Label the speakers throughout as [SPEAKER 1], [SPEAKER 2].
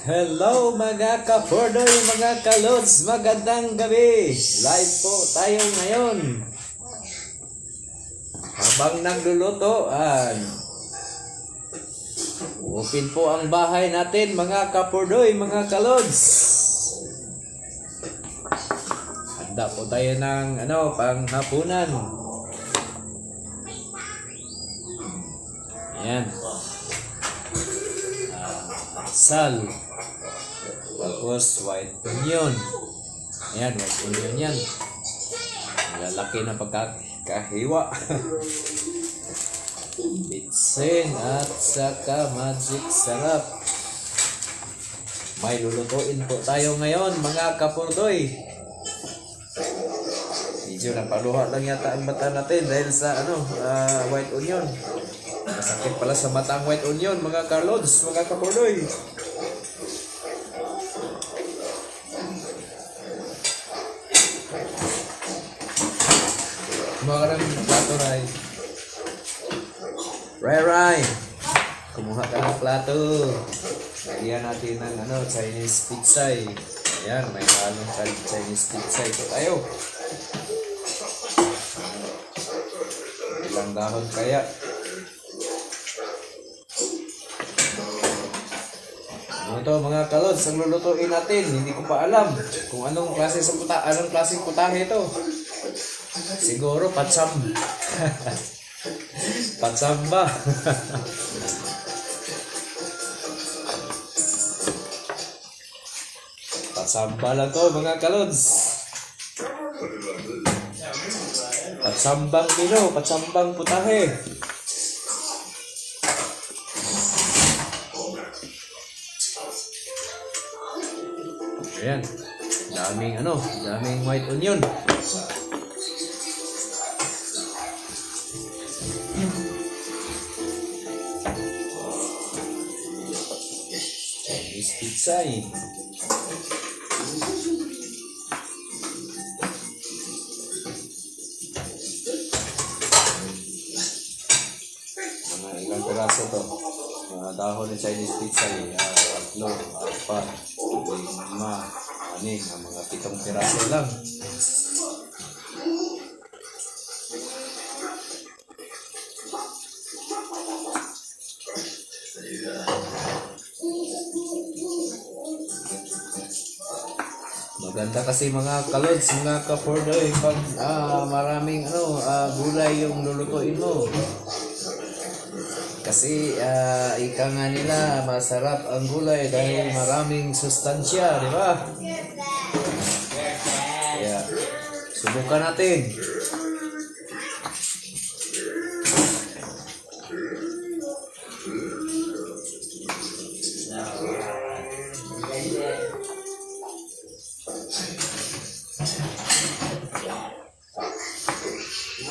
[SPEAKER 1] Hello mga ka-Fordoy, mga ka-Lods, magandang gabi. Live po tayo ngayon. Habang nagluluto, open po ang bahay natin mga ka-Fordoy, mga ka-Lods. Handa po tayo ng panghapunan. Ayan. Sal. Tapos white onion. Ayan, white onion yan. Lalaki na pagkakahiwa. Bitsin at saka magic sarap. May lulutuin po tayo ngayon mga kapurdoy. Medyo napaluha lang yata ang mata natin dahil sa white onion. Masakit pala sa mata ang white onion mga Carlods, mga kapurdoy. Mga ng plato, Ray. Ray. Kumuha ka ng plato. Lagyan natin ng Chinese pizza. Ayan, may halong Chinese pizza. Ito tayo. Ilang dahon kaya? Ito mga kalods, ang lulutuin natin. Hindi ko pa alam kung anong klaseng putahe ito. Siguro patsam. Patsamba. Patsamba lang to mga kalods. Patsambang mino, patsambang putahe. Ayan. Daming white onion. Chinese pizza Mga ilang piraso to. Mga dahon ng Chinese pizza tatlo, apat, lima, anim, mga 7 piraso lang. Maganda kasi mga kalods, mga ka-Fordoy, pag maraming gulay yung lulutuin mo. Kasi ika nga nila, masarap ang gulay dahil maraming sustansya, di ba? Kaya, subukan natin.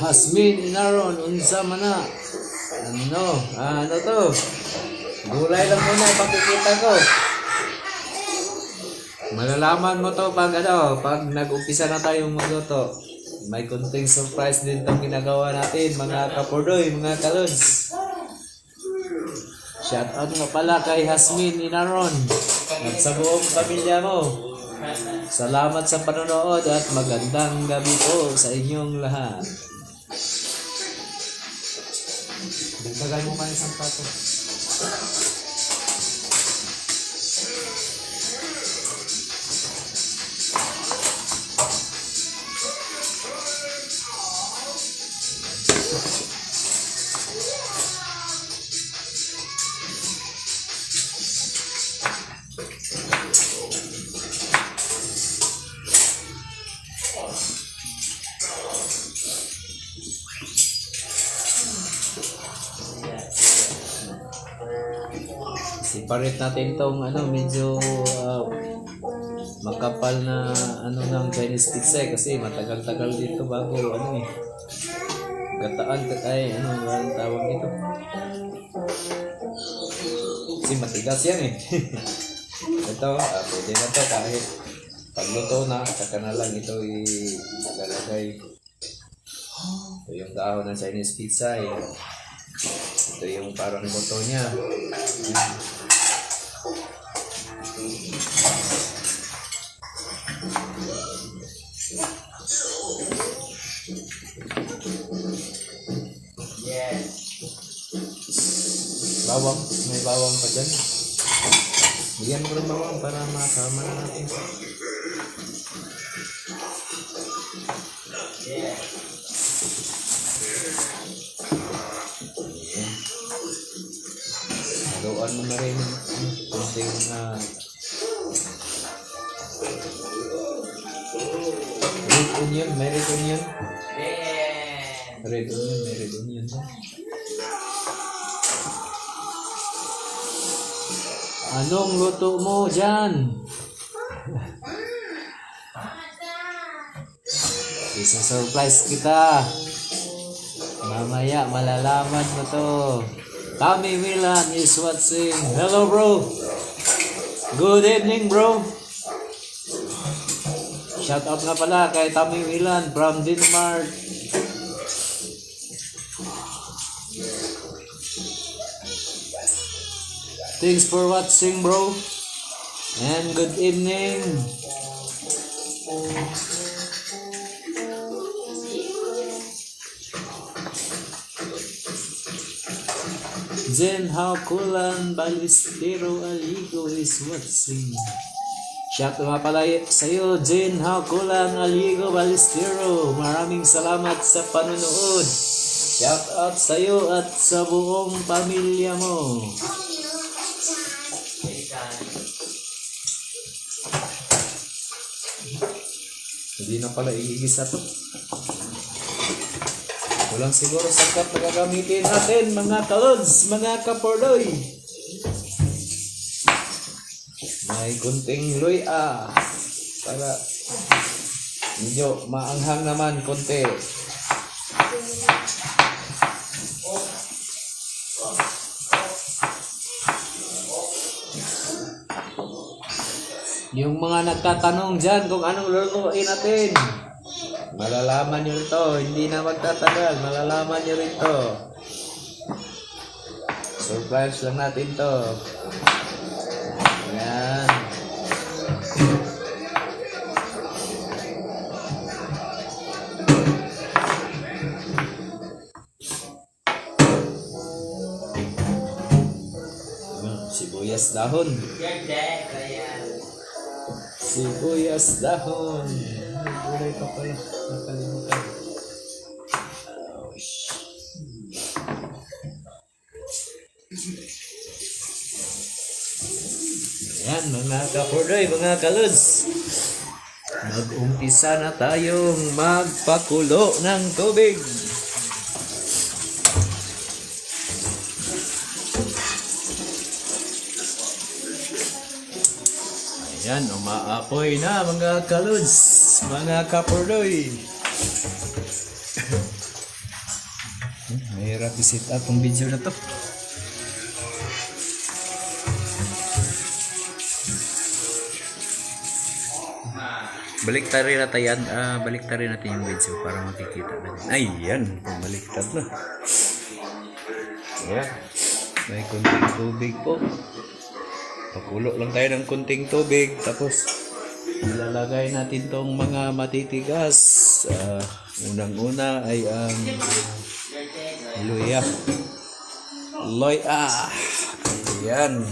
[SPEAKER 1] Hasmin inaron unsa mana. Ano to? Gulay lang muna ipakikita ko. Malalaman mo to pag nag-umpisa na tayong magluto. May konting surprise din tong ginagawa natin mga kapurdoy, mga kalods. Shout out nga pala kay Hasmin Inaron at sa buong pamilya mo. Salamat sa panonood at magandang gabi po sa inyong lahat. Dagdagan mo man isang plato. Separate natin tong medyo makapal na ng Chinese pizza kasi matagal-tagal dito bago gataan ang tawag dito. Kasi matigas yan Ito, pwede na to kahit pagluto na, saka na lang ito ilalagay. Ito yung dahon ng Chinese pizza Ito yung parang buto niya. Bawang, may bawang pa dyan. Bigyan mo ng bawang para masama na natin. Haluan mo na rin konting red onion, may red onion. Red onion, may red onion. Anong luto mo dyan? Isa-surprise kita. Mamaya malalaman mo to. Tommy Milan is watching. Hello bro. Good evening bro. Shout out nga pala kay Tommy Milan from Denmark. Thanks for watching bro. And good evening. Jen Haukulan Balistero Aligo is watching. Shout out nga pala sa'yo, Jen Haukulan Aligo Balistero. Maraming salamat sa panonood. Shout out sa'yo at sa buong pamilya mo. Hindi na pala iigisa to. Walang siguro sakat na gagamitin natin mga kalods, mga kapordoy. May kunting luya para medyo maanghang naman konti. Yung mga nagtatanong dyan kung anong lulutuin natin, malalaman nyo ito. Hindi na magtatagal. Malalaman nyo ito. Surprise lang natin to. Ayan. Sibuyas dahon. Sibuyas dahon. Gulay pa pala. Nakalimutan. Ayan mga kapordoy, mga kalods. Mag-umpisa na tayong magpakulo ng tubig. Ayan, umaapoy na mga kalods, mga kapordoy. Mahirap i-set up ang video na to. Baliktarin natin yan. Baliktarin natin yung video para makikita natin. Ayan, baliktad na. Ayan, may kunting tubig po. Pakulo lang tayo ng kunting tubig. Tapos ilalagay natin tong mga matitigas. Unang-una ay ang luya. Luya. Ayan.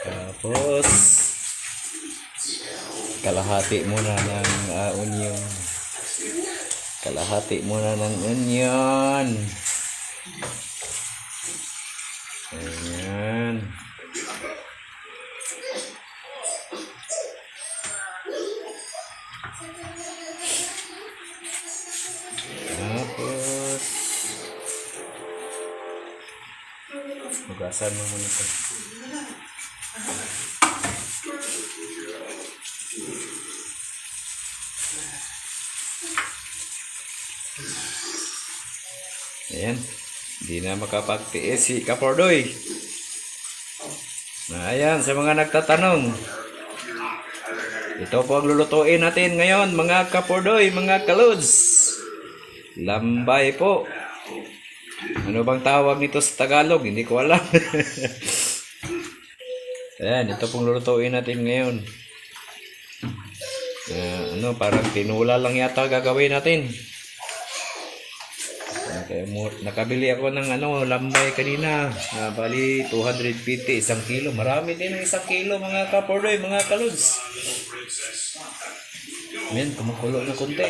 [SPEAKER 1] Tapos kalahati muna ng onion. Kalahati muna ng onion. Ayan. Tapos hugasan mo muna ito. Ayan. Hindi na makapagtiis si Kapordoy. Ayan, sa mga nagtatanong. Ito po ang lulutuin natin ngayon, mga Kapordoy, mga Kalods. Lambay po. Ano bang tawag nito sa Tagalog? Hindi ko alam. Ayan, ito pong lulutuin natin ngayon. Parang tinula lang yata gagawin natin. Nakabili ako ng lambay kanina. Bali 250 isang kilo. Marami din ng isang kilo, mga Kapordoy, mga Kalods. Ayan, kumukulo na konti.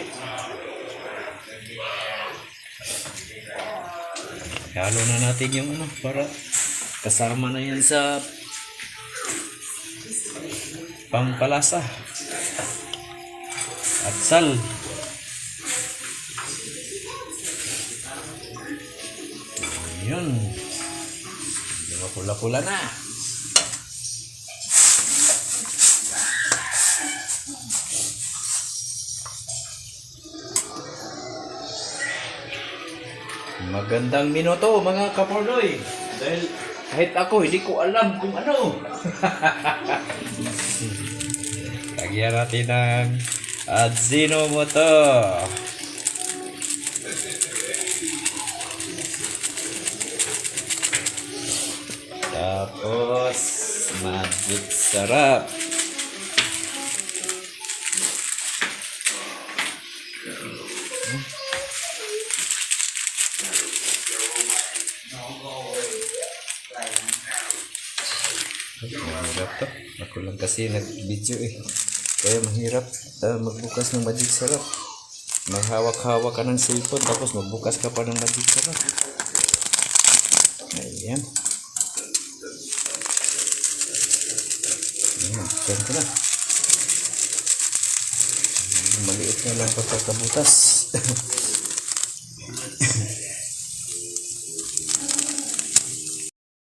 [SPEAKER 1] Halo na natin yung para kasama na yan sa pampalasa at sal. Yun. Pula-pula na. Magandang minuto, mga Kapordoy. Dahil kahit ako, hindi ko alam kung ano. Lagyan natin ng Ajinomoto. Tapos, magic sarap. Mahirap to. Ako lang kasi nag-video kaya mahirap magbukas ng magic sarap. May hawak-hawak ka ng cellphone tapos magbukas ka pa ng magic sarap. Ayan. Ayan ko na. Maliit na lang pagkakabutas.